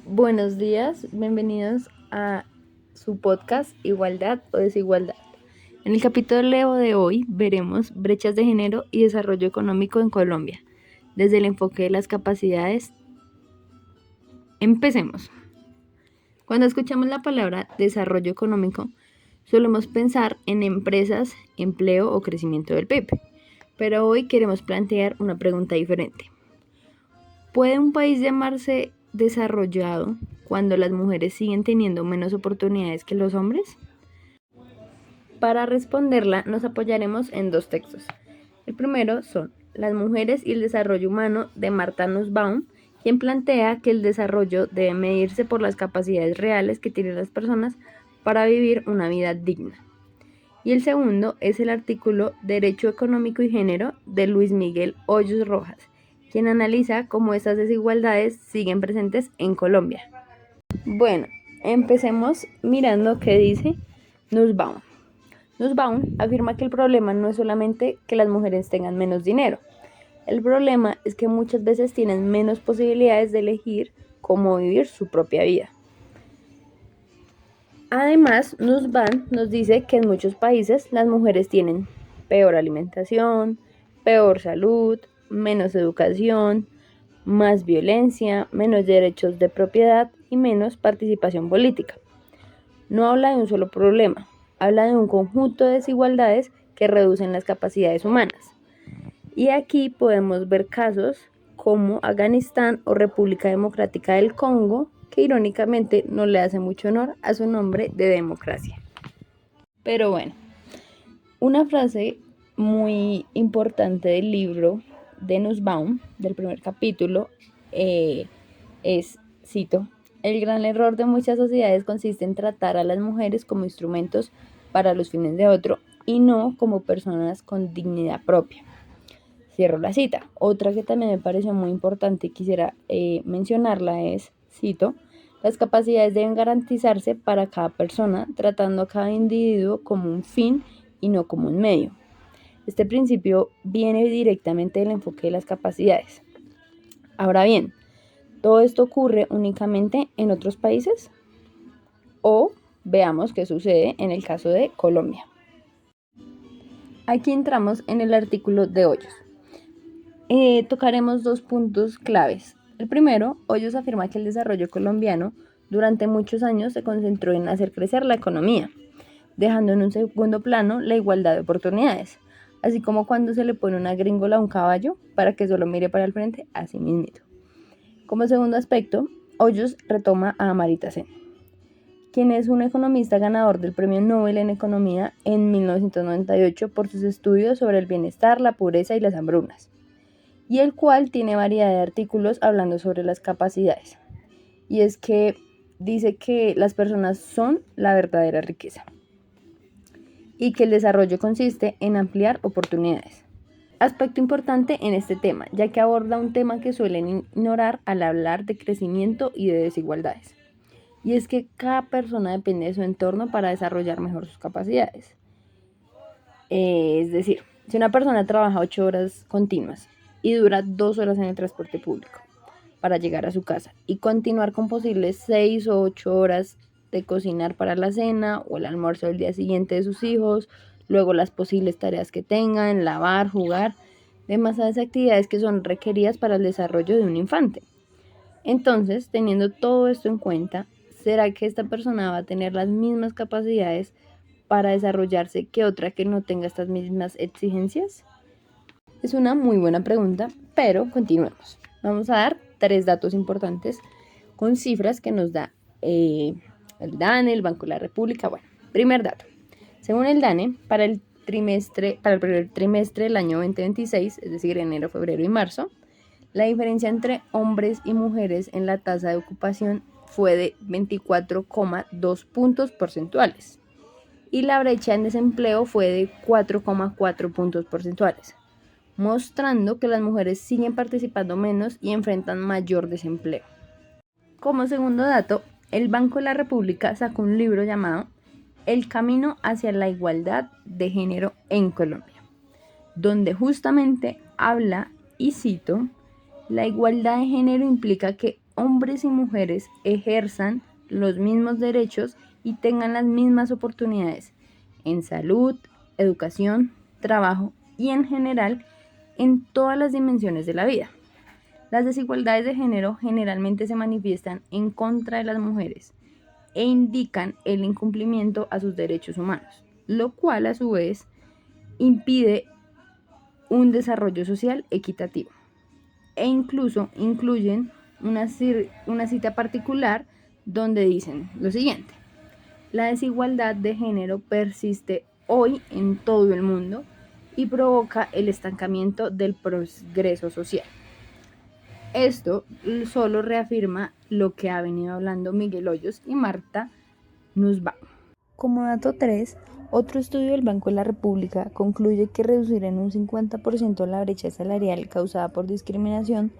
Buenos días, bienvenidos a su podcast Igualdad o Desigualdad. En el capítulo de hoy veremos brechas de género y desarrollo económico en Colombia, desde el enfoque de las capacidades. Empecemos. Cuando escuchamos la palabra desarrollo económico, solemos pensar en empresas, empleo o crecimiento del PIB, pero hoy queremos plantear una pregunta diferente. ¿Puede un país llamarse desarrollado cuando las mujeres siguen teniendo menos oportunidades que los hombres? Para responderla nos apoyaremos en dos textos. El primero son Las mujeres y el desarrollo humano de Martha Nussbaum, quien plantea que el desarrollo debe medirse por las capacidades reales que tienen las personas para vivir una vida digna. Y el segundo es el artículo Derecho Económico y Género de Luis Miguel Hoyos Rojas, quien analiza cómo estas desigualdades siguen presentes en Colombia. Bueno, empecemos mirando qué dice Nussbaum. Nussbaum afirma que el problema no es solamente que las mujeres tengan menos dinero. El problema es que muchas veces tienen menos posibilidades de elegir cómo vivir su propia vida. Además, Nussbaum nos dice que en muchos países las mujeres tienen peor alimentación, peor salud, menos educación, más violencia, menos derechos de propiedad y menos participación política. No habla de un solo problema, habla de un conjunto de desigualdades que reducen las capacidades humanas. Y aquí podemos ver casos como Afganistán o República Democrática del Congo, que irónicamente no le hace mucho honor a su nombre de democracia. Pero bueno, una frase muy importante del libro de Nussbaum, del primer capítulo, es, cito, el gran error de muchas sociedades consiste en tratar a las mujeres como instrumentos para los fines de otro y no como personas con dignidad propia. Cierro la cita. Otra que también me pareció muy importante y quisiera mencionarla es, cito, las capacidades deben garantizarse para cada persona, tratando a cada individuo como un fin y no como un medio. Este principio viene directamente del enfoque de las capacidades. Ahora bien, ¿todo esto ocurre únicamente en otros países? O veamos qué sucede en el caso de Colombia. Aquí entramos en el artículo de Hoyos. Tocaremos dos puntos claves. El primero, Hoyos afirma que el desarrollo colombiano durante muchos años se concentró en hacer crecer la economía, dejando en un segundo plano la igualdad de oportunidades, así como cuando se le pone una gringola a un caballo para que solo mire para el frente, así mismito. Como segundo aspecto, Hoyos retoma a Amartya Sen, quien es un economista ganador del Premio Nobel en Economía en 1998 por sus estudios sobre el bienestar, la pobreza y las hambrunas, y el cual tiene variedad de artículos hablando sobre las capacidades. Y es que dice que las personas son la verdadera riqueza y que el desarrollo consiste en ampliar oportunidades. Aspecto importante en este tema, ya que aborda un tema que suelen ignorar al hablar de crecimiento y de desigualdades. Y es que cada persona depende de su entorno para desarrollar mejor sus capacidades. Es decir, si una persona trabaja 8 horas continuas y dura 2 horas en el transporte público para llegar a su casa y continuar con posibles 6 o 8 horas de cocinar para la cena o el almuerzo del día siguiente de sus hijos, luego las posibles tareas que tengan, lavar, jugar, demasiadas actividades que son requeridas para el desarrollo de un infante. Entonces, teniendo todo esto en cuenta, ¿será que esta persona va a tener las mismas capacidades para desarrollarse que otra que no tenga estas mismas exigencias? Es una muy buena pregunta, pero continuemos. Vamos a dar 3 datos importantes con cifras que nos da el DANE, el Banco de la República. Bueno, primer dato. Según el DANE, para el primer trimestre del año 2026, es decir, enero, febrero y marzo, la diferencia entre hombres y mujeres en la tasa de ocupación fue de 24,2 puntos porcentuales y la brecha en desempleo fue de 4,4 puntos porcentuales, mostrando que las mujeres siguen participando menos y enfrentan mayor desempleo. Como segundo dato, el Banco de la República sacó un libro llamado El camino hacia la igualdad de género en Colombia, donde justamente habla, y cito, la igualdad de género implica que hombres y mujeres ejerzan los mismos derechos y tengan las mismas oportunidades en salud, educación, trabajo y en general en todas las dimensiones de la vida. Las desigualdades de género generalmente se manifiestan en contra de las mujeres e indican el incumplimiento a sus derechos humanos, lo cual a su vez impide un desarrollo social equitativo e incluso incluyen una cita particular donde dicen lo siguiente: la desigualdad de género persiste hoy en todo el mundo y provoca el estancamiento del progreso social. Esto solo reafirma lo que ha venido hablando Miguel Hoyos y Marta Nussbaum. Como dato 3, otro estudio del Banco de la República concluye que reducir en un 50% la brecha salarial causada por discriminación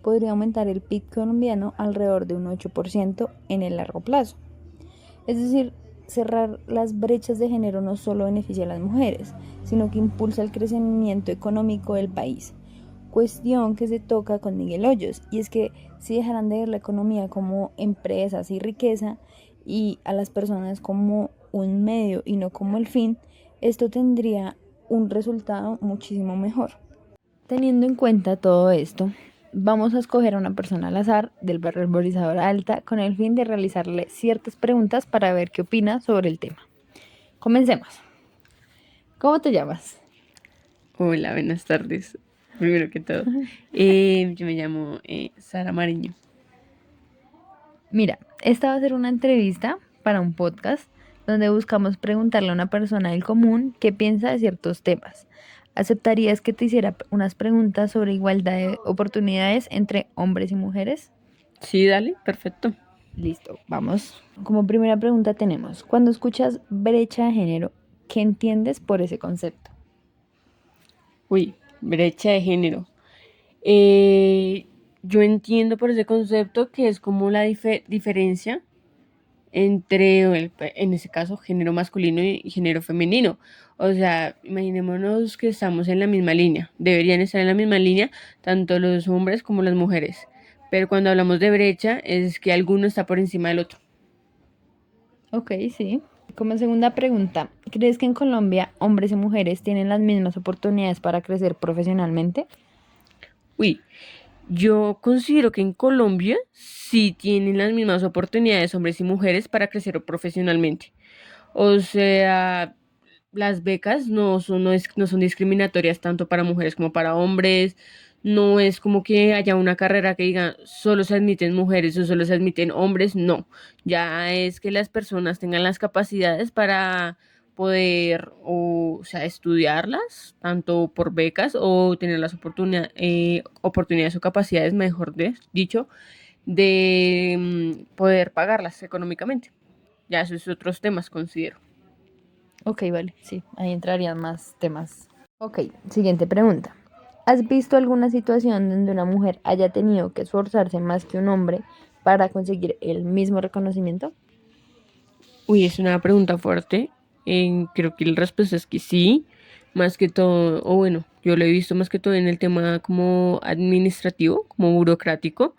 podría aumentar el PIB colombiano alrededor de un 8% en el largo plazo. Es decir, cerrar las brechas de género no solo beneficia a las mujeres, sino que impulsa el crecimiento económico del país. Cuestión que se toca con Miguel Hoyos, y es que si dejaran de ver la economía como empresas y riqueza y a las personas como un medio y no como el fin, esto tendría un resultado muchísimo mejor. Teniendo en cuenta todo esto, vamos a escoger a una persona al azar del barrio Arborizadora Alta con el fin de realizarle ciertas preguntas para ver qué opina sobre el tema. Comencemos. ¿Cómo te llamas? Hola, buenas tardes. Primero que todo, yo me llamo Sara Mariño. Mira, esta va a ser una entrevista para un podcast donde buscamos preguntarle a una persona del común qué piensa de ciertos temas. ¿Aceptarías que te hiciera unas preguntas sobre igualdad de oportunidades entre hombres y mujeres? Sí, dale, perfecto. Listo, vamos. Como primera pregunta tenemos, cuando escuchas brecha de género, ¿qué entiendes por ese concepto? Uy, brecha de género. Eh, yo entiendo por ese concepto que es como la diferencia entre, en ese caso, género masculino y género femenino. O sea, imaginémonos que estamos en la misma línea. Deberían estar en la misma línea tanto los hombres como las mujeres. Pero cuando hablamos de brecha es que alguno está por encima del otro. Ok, sí. Como segunda pregunta, ¿crees que en Colombia hombres y mujeres tienen las mismas oportunidades para crecer profesionalmente? Uy, yo considero que en Colombia sí tienen las mismas oportunidades hombres y mujeres para crecer profesionalmente. O sea, las becas no son discriminatorias tanto para mujeres como para hombres. No es como que haya una carrera que diga solo se admiten mujeres o solo se admiten hombres. No, ya es que las personas tengan las capacidades para poder, o sea, estudiarlas, tanto por becas o tener las oportunidades o capacidades, dicho, de poder pagarlas económicamente. Ya esos es otros temas, considero. Ok, vale, sí, ahí entrarían más temas. Ok, siguiente pregunta. ¿Has visto alguna situación donde una mujer haya tenido que esforzarse más que un hombre para conseguir el mismo reconocimiento? Uy, es una pregunta fuerte. Creo que la respuesta es que sí, más que todo, o bueno, yo lo he visto más que todo en el tema como administrativo, como burocrático,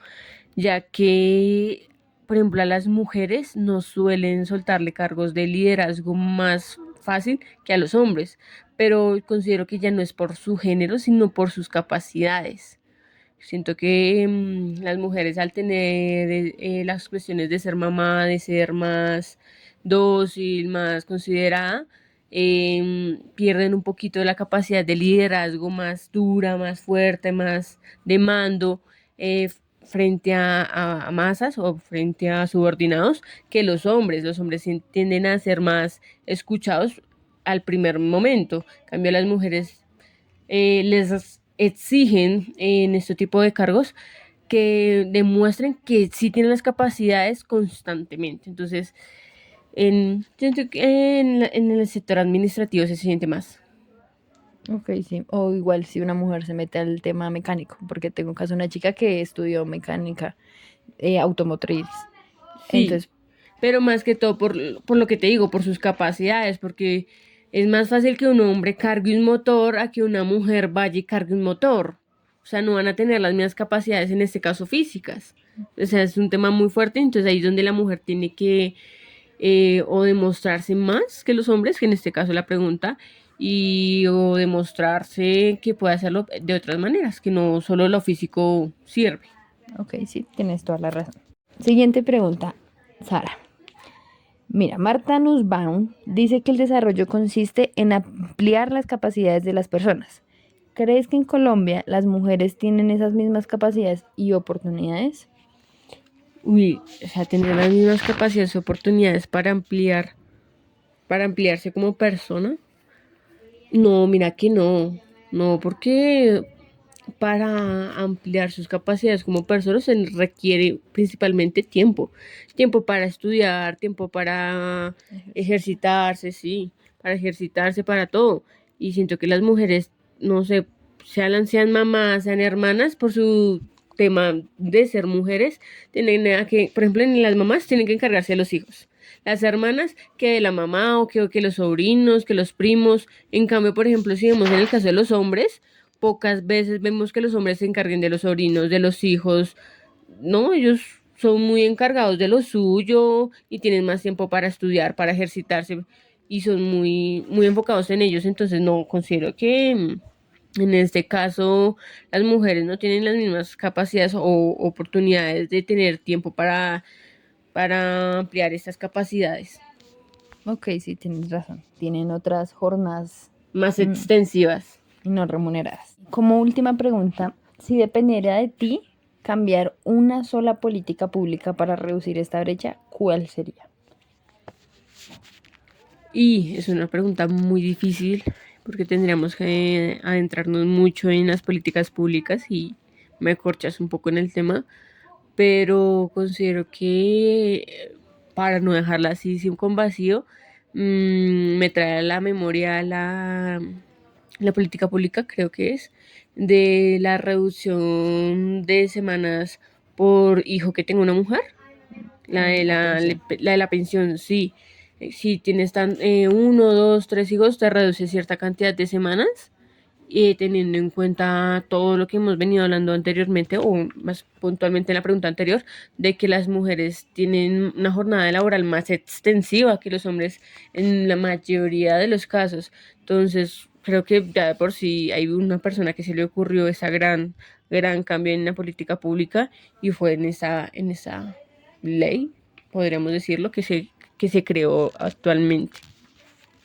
ya que, por ejemplo, a las mujeres no suelen soltarle cargos de liderazgo más fácil que a los hombres, pero considero que ya no es por su género, sino por sus capacidades. Siento que las mujeres al tener las cuestiones de ser mamá, de ser más dócil, más considerada, pierden un poquito de la capacidad de liderazgo más dura, más fuerte, más de mando eh, frente a masas o frente a subordinados que los hombres. Los hombres tienden a ser más escuchados al primer momento. En cambio, las mujeres les exigen en este tipo de cargos que demuestren que sí tienen las capacidades constantemente. Entonces, siento que en el sector administrativo se siente más. Ok, sí. O igual si una mujer se mete al tema mecánico, porque tengo un caso de una chica que estudió mecánica automotriz. Sí, Entonces, pero más que todo por lo que te digo, por sus capacidades, porque es más fácil que un hombre cargue un motor a que una mujer vaya y cargue un motor. O sea, no van a tener las mismas capacidades, en este caso físicas. O sea, es un tema muy fuerte, entonces ahí es donde la mujer tiene que o demostrarse más que los hombres, que en este caso la pregunta, y o demostrarse que puede hacerlo de otras maneras, que no solo lo físico sirve. Ok, sí, tienes toda la razón. Siguiente pregunta, Sara. Mira, Martha Nussbaum dice que el desarrollo consiste en ampliar las capacidades de las personas. ¿Crees que en Colombia las mujeres tienen esas mismas capacidades y oportunidades? Uy, o sea, tener las mismas capacidades y oportunidades para ampliarse como persona. No, mira que no. No, porque para ampliar sus capacidades como persona se requiere principalmente tiempo. Tiempo para estudiar, tiempo para ejercitarse, sí, para ejercitarse, para todo. Y siento que las mujeres, no sé, sean mamás, sean hermanas, por su tema de ser mujeres, tienen que, por ejemplo, en las mamás tienen que encargarse de los hijos. Las hermanas, que de la mamá o que los sobrinos, que los primos. En cambio, por ejemplo, si vemos en el caso de los hombres, pocas veces vemos que los hombres se encarguen de los sobrinos, de los hijos. No, ellos son muy encargados de lo suyo y tienen más tiempo para estudiar, para ejercitarse y son muy enfocados en ellos. Entonces no considero que en este caso las mujeres no tienen las mismas capacidades o oportunidades de tener tiempo para ampliar estas capacidades Ok, sí, tienes razón. Tienen otras jornadas más extensivas. y no remuneradas. Como última pregunta, si dependiera de ti cambiar una sola política pública para reducir esta brecha, ¿cuál sería? Y es una pregunta muy difícil porque tendríamos que adentrarnos mucho en las políticas públicas y me corchas un poco en el tema, pero considero que para no dejarla así con vacío, me trae a la memoria la política pública, creo que es, de la reducción de semanas por hijo que tenga una mujer, la de la pensión, sí. Si tienes uno, dos, tres hijos, te reduce cierta cantidad de semanas y teniendo en cuenta todo lo que hemos venido hablando anteriormente o más puntualmente en la pregunta anterior, de que las mujeres tienen una jornada laboral más extensiva que los hombres en la mayoría de los casos. Entonces, creo que ya de por sí hay una persona que se le ocurrió esa gran cambio en la política pública y fue en esa ley, podríamos decirlo, que se creó actualmente.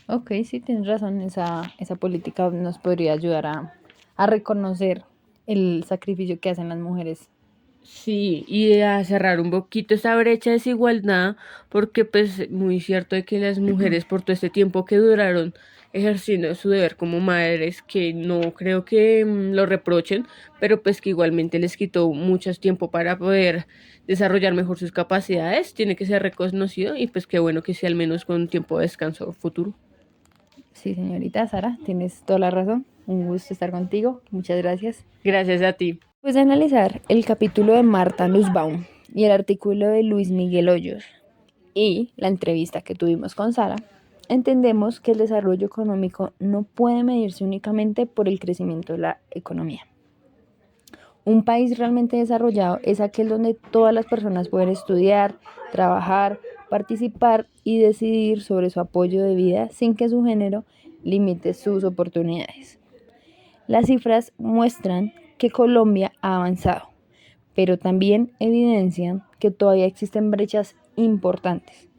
Ok, sí, tienes razón. Esa política nos podría ayudar a reconocer el sacrificio que hacen las mujeres. Sí, y a cerrar un poquito esa brecha de desigualdad, porque pues muy cierto de que las mujeres por todo este tiempo que duraron ejerciendo su deber como madres, que no creo que lo reprochen, pero pues que igualmente les quitó mucho tiempo para poder desarrollar mejor sus capacidades, tiene que ser reconocido y pues qué bueno que sea al menos con un tiempo de descanso futuro. Sí, señorita Sara, tienes toda la razón. Un gusto estar contigo. Muchas gracias. Gracias a ti. Después de analizar el capítulo de Marta Nussbaum y el artículo de Luis Miguel Hoyos y la entrevista que tuvimos con Sara, entendemos que el desarrollo económico no puede medirse únicamente por el crecimiento de la economía. Un país realmente desarrollado es aquel donde todas las personas pueden estudiar, trabajar, participar y decidir sobre su apoyo de vida sin que su género limite sus oportunidades. Las cifras muestran que Colombia ha avanzado, pero también evidencian que todavía existen brechas importantes.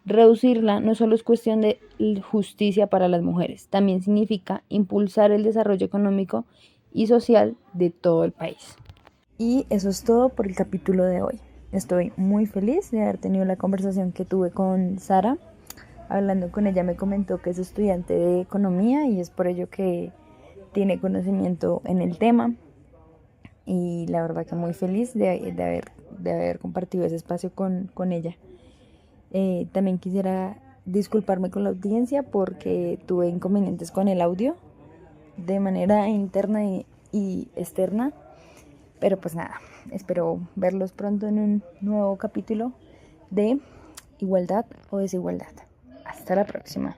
Reducirla no solo es cuestión de justicia para las mujeres, también significa impulsar el desarrollo económico y social de todo el país. Y eso es todo por el capítulo de hoy. Estoy muy feliz de haber tenido la conversación que tuve con Sara. Hablando con ella me comentó que es estudiante de economía y es por ello que tiene conocimiento en el tema. Y la verdad que muy feliz de haber compartido ese espacio con ella. También quisiera disculparme con la audiencia porque tuve inconvenientes con el audio de manera interna y externa. Pero pues nada, espero verlos pronto en un nuevo capítulo de Igualdad o Desigualdad. Hasta la próxima.